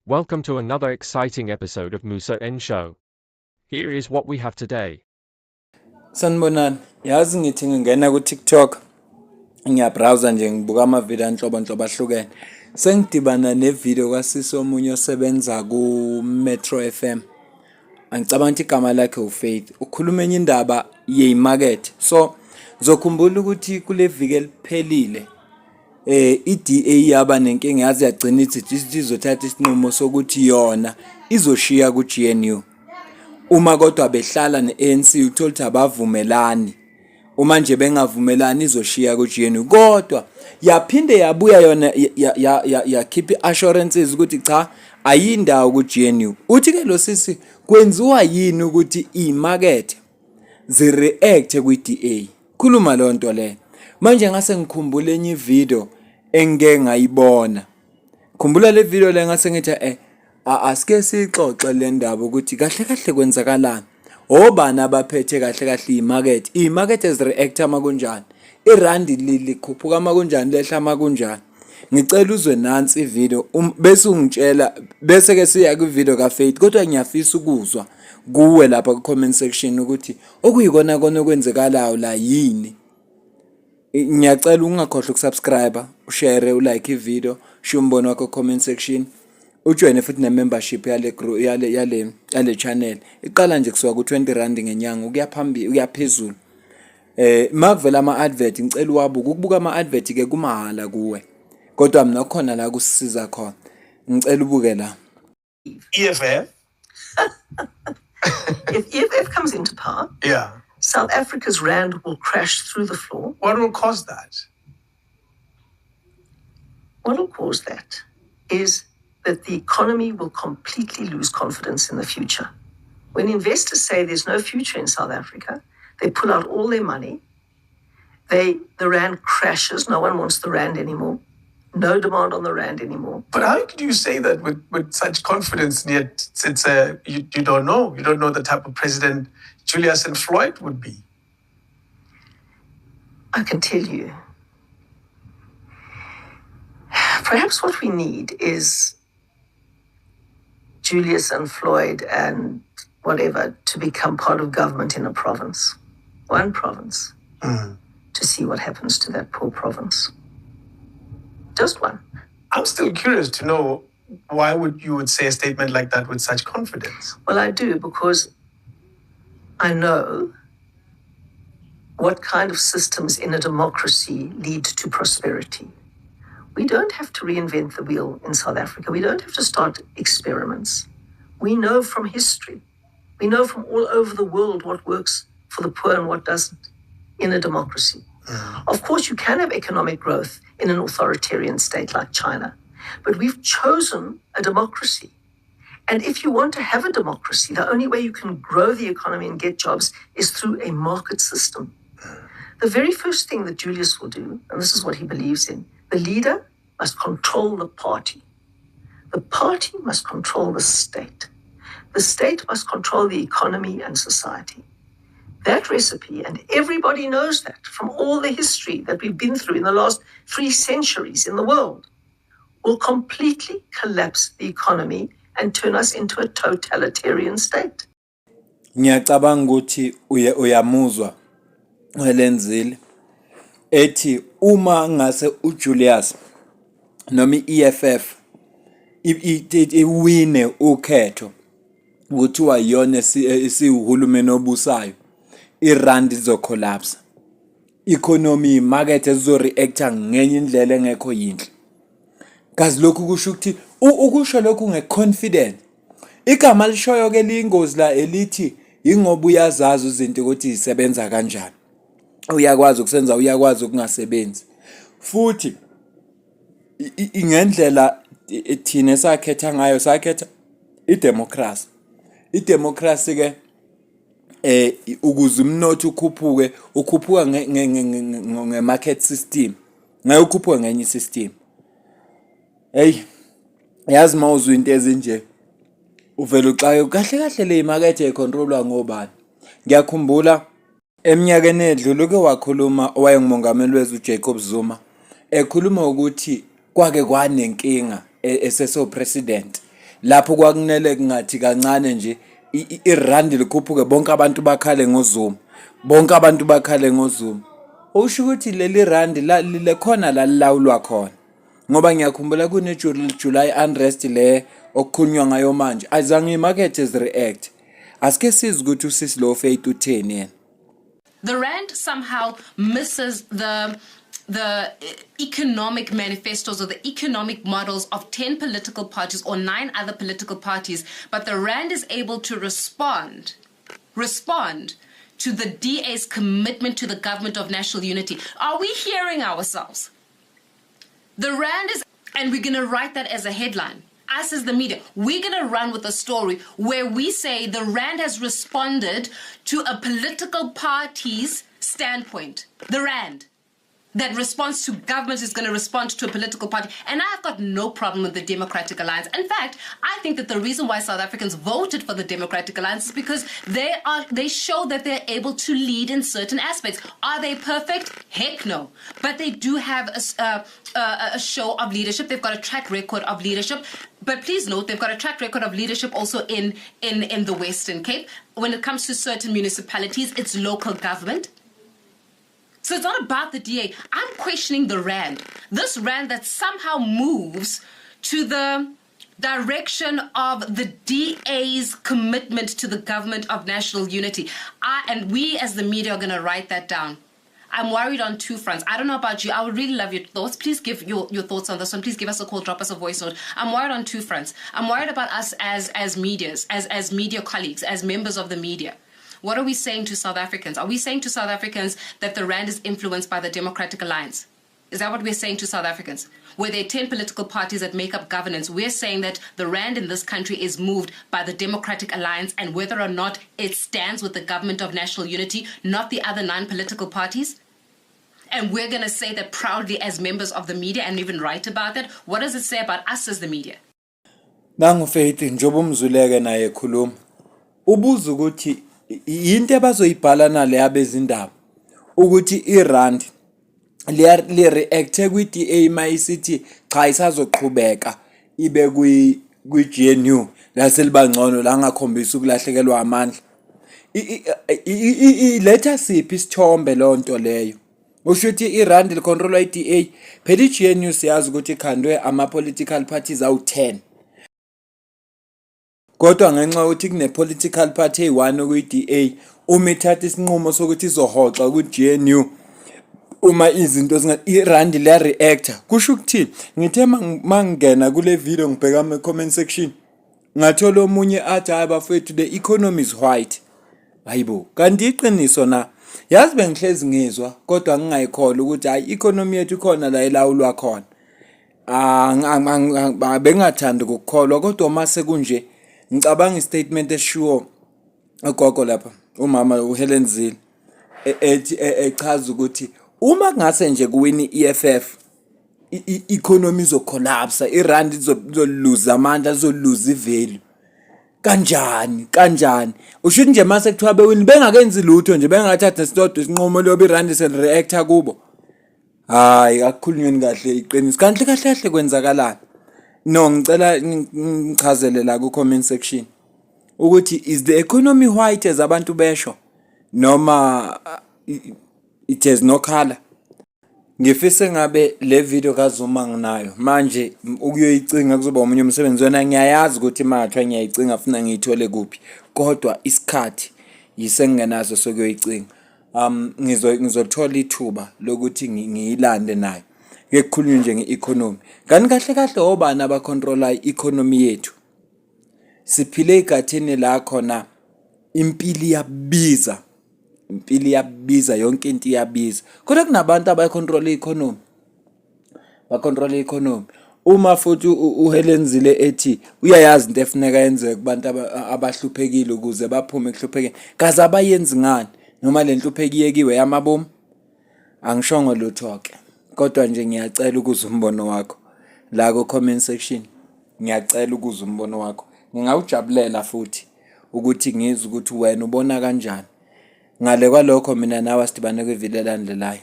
Welcome to another exciting episode of Musa N Show. Here is what we have today. Sanibonani, yazi ngithi ngingena ku-TikTok ngiyabrowser nje ngibuka ama-video anhlobonhlobo ahlukene. Sengidibana ne-video kasisi omunye osebenza ku-Metro FM. Angicabanga ukuthi igama lakhe uFaith. Ukhuluma enye indaba yeyimakethe. So ngizokhumbula ukuthi kule viki eliphelile i-DA yaba nenkinga yazi yagcina ithi izothatha isinqumo sokuthi yona izoshiya ku-GNU. Uma kodwa behlala ne-ANC uthola ukuthi abavumelani. Uma nje bengavumelani izoshiya ku-GNU. Kodwa yaphinde yabuya yona yakhipha i-assurances ukuthi cha ayindawo ku-GNU. Uthi ke lo sisi kwenziwa yini ukuthi imakethe zireact kwi-DA. Khuluma lo nto le. Manje ngase ngikhumbula enye video engeke ngayibona. Khumbula le video le ngase ngithi asike sixoxe le ndaba ukuthi kahle kahle kwenzakalani. Obani abaphethe kahle kahle imarket. Imarket ezireact ama kunjani. Irandi likhuphuka ama kunjani lehla ama kunjani. Ngicela uzwe nansi ivideo bese ungitshela bese ke siya ku video ka Faith kodwa ngiyafisa ukuzwa kuwe lapha ku comment section ukuthi okuyikona kona okwenzekalayo la yini. Ngiyacela ungakhohlwa ukusubscribe, ushare, ulike ivideo, sho umbono wakho comment section. Ujoine futhi ne-membership yale channel. Iqala nje kusuka ku-20 rand ngenyanga ukuya phambili uyaphezulu. Makuvela ama-advert ngicela uwabuke. Ukubuka ama-advert ke kumahala kuwe. Kodwa mina khona la kusisiza khona. Ngicela ubuke la. EFF? If EFF comes into power, Yeah. South Africa's rand will crash through the floor. What will cause that? What will cause that is that the economy will completely lose confidence in the future. When investors say there's no future in South Africa, they pull out all their money. The rand crashes. No one wants the rand anymore. No demand on the rand anymore. But how could you say that with such confidence? And yet it's you don't know. You don't know the type of president Julius and Floyd would be. I can tell you. Perhaps what we need is Julius and Floyd and whatever to become part of government in a province. One province. To see what happens to that poor province. Just one. I'm still curious to know why you would say a statement like that with such confidence. Well, I do because I know what kind of systems in a democracy lead to prosperity. We don't have to reinvent the wheel in South Africa. We don't have to start experiments. We know from history. We know from all over the world what works for the poor and what doesn't in a democracy. Of course, you can have economic growth in an authoritarian state like China, but we've chosen a democracy. And if you want to have a democracy, the only way you can grow the economy and get jobs is through a market system. The very first thing that Julius will do, and this is what he believes in, the leader must control the party. The party must control the state. The state must control the economy and society. That recipe, and everybody knows that from all the history that we've been through in the last 3 centuries in the world, will completely collapse the economy and turn us into a totalitarian state. Ngiyacabanga ukuthi uyamuzwa welenzile ethi uma ngase uJulius noma iEFF iwine ukhetho kuthiwa yona isiuhulumeni obusayo irand izocollapse. Economy market ezoreacta ngenye indlela engekho yinhle. Kazi lokhu kusho ukuthi ukusho lokhu ngeconfident. Igama lishoyo ke lingozi la elithi ingoba uyazazi izinto ukuthi zisebenza kanjani. Uyakwazi ukusenza uyakwazi ukungasebenzi. Futhi ngendlela thina sakhetha ngayo sakhetha idemocracy. Idemocracy ke ukuze umnotho ukhuphuka nge-market system. Ngayo ukhuphuka ngenye system. Hey, yazi mawuzwe into ezinje uvela uxake kahle kahle le market econtrolwa ngobani. Ngiyakhumbula eminyakeni edlule ke wakhuluma owayengumongameli wethu uJacob Zuma ekhuluma ukuthi kwake kwanenkinga eseso president lapho kwakunele ngathi kancane nje irandi likhuphuke bonke abantu bakhale ngozuma bonke abantu bakhale ngozuma usho ukuthi leli randi le khona la lilawulwa khona ngoba ngiyakhumbula kune July unrest le okukhunywa ngayo manje azange imarket react asike siz ukuthi usisi lo Faith utheni yena. The rand somehow misses the economic manifestos or the economic models of 10 political parties or 9 other political parties, but the rand is able to respond to the DA's commitment to the government of national unity. Are we hearing ourselves? The rand is, and we're going to write that as a headline. Us as the media, we're going to run with a story where we say the rand has responded to a political party's standpoint. The rand that responds to government is going to respond to a political party. And I've got no problem with the Democratic Alliance. In fact, I think that the reason why South Africans voted for the Democratic Alliance is because they show that they're able to lead in certain aspects. Are they perfect? Heck no. But they do have a show of leadership. They've got a track record of leadership. But please note, they've got a track record of leadership also in the Western Cape. When it comes to certain municipalities, it's local government. So it's not about the DA. I'm questioning the rand. This rand that somehow moves to the direction of the DA's commitment to the government of national unity. And we as the media are going to write that down. I'm worried on two fronts. I don't know about you. I would really love your thoughts. Please give your thoughts on this one. Please give us a call, drop us a voice note. I'm worried on two fronts. I'm worried about us as medias, as media colleagues, as members of the media. What are we saying to South Africans? Are we saying to South Africans that the rand is influenced by the Democratic Alliance? Is that what we're saying to South Africans? Where there are 10 political parties that make up governance, we're saying that the rand in this country is moved by the Democratic Alliance and whether or not it stands with the government of national unity, not the other 9 political parties? And we're going to say that proudly as members of the media and even write about that. What does it say about us as the media? Nangu Faith njobo umzuleke naye ekhuluma. Ubuza ukuthi into abazoyibhala nale abezindaba ukuthi irand li react kwi DA mayisithi cha isazoqhubeka ibe kwi GNU laselibangcono la ngakhombisa ukulahlekelwa amandla. Letha siphi isithombe lonto leyo. Ushuthi irand licontrolwa iDA phela iGNU siyazi ukuthi ikhandwe ama political parties awu10. Kodwa ngenxa ukuthi kune political party eyi1 kwi-DA uma ithatha isinqumo sokuthi izohoxa ku-GNU uma izinto irand liya reactor kusho ukuthini ngithe mangena kule video ngibheka ama comment section ngathola omunye athi hayi bafethu the economy is white hayibo kanti iqiniso na yazi bengihlezi ngizwa kodwa ngingayikholwa ukuthi hayi economy yethu khona la elawulwa khona bengathanda ukukholwa kodwa mase kunje ngicabanga istatement eshiwo agogo lapha umama uHelen Zille ethi echaza ukuthi uma kungase nje kuwini EFF economy izocollapse irand izoluza amandla izoluza ivalue kanjani usho nje mase kuthiwa bewini bengakenzi lutho nje bengathatha isitodwa isinqumo lobe irand selreactor kubo hayi akukhulunyweni kahle iqiniso kanti kahle kwenzakalani no ngicela ngichazele la ku comment section ukuthi is the economy white as abantu besho noma it has no color. Ngifise ngabe le video kaZuma nginayo manje ukuyoyicinga kuzoba umunye umsebenzi wena ngiyayazi ukuthi mathwa ngiyayicinga afuna ngiyithole kuphi kodwa isikhathi yisengenazo sokuyoyicinga ngizothola ithuba lokuthi ngiyilande nayo ngekukhulunywa nje ngeeconomy kanti kahle obani abacontrola economy yethu siphile igathini la khona impili yabiza yonke into iyabiza kodwa kunabantu abayicontrol economy bacontrol economy uma futhi uHelen Zille ethi uyayazi into efuneka yenze kubantu abahluphekile ukuze baphume kuhluphekeni kaze abayenzi ngani noma le nhluphekiekiwe yamabomu angishongo lutho ke kodwa nje ngiyacela ukuzwa umbono wakho la ku comment section ngiyacela ukuzwa umbono wakho ngingawujabulela futhi ukuthi ngizwe ukuthi wena ubona kanjani ngale kwalokho mina nawe sidibane kwivideo elandelayo.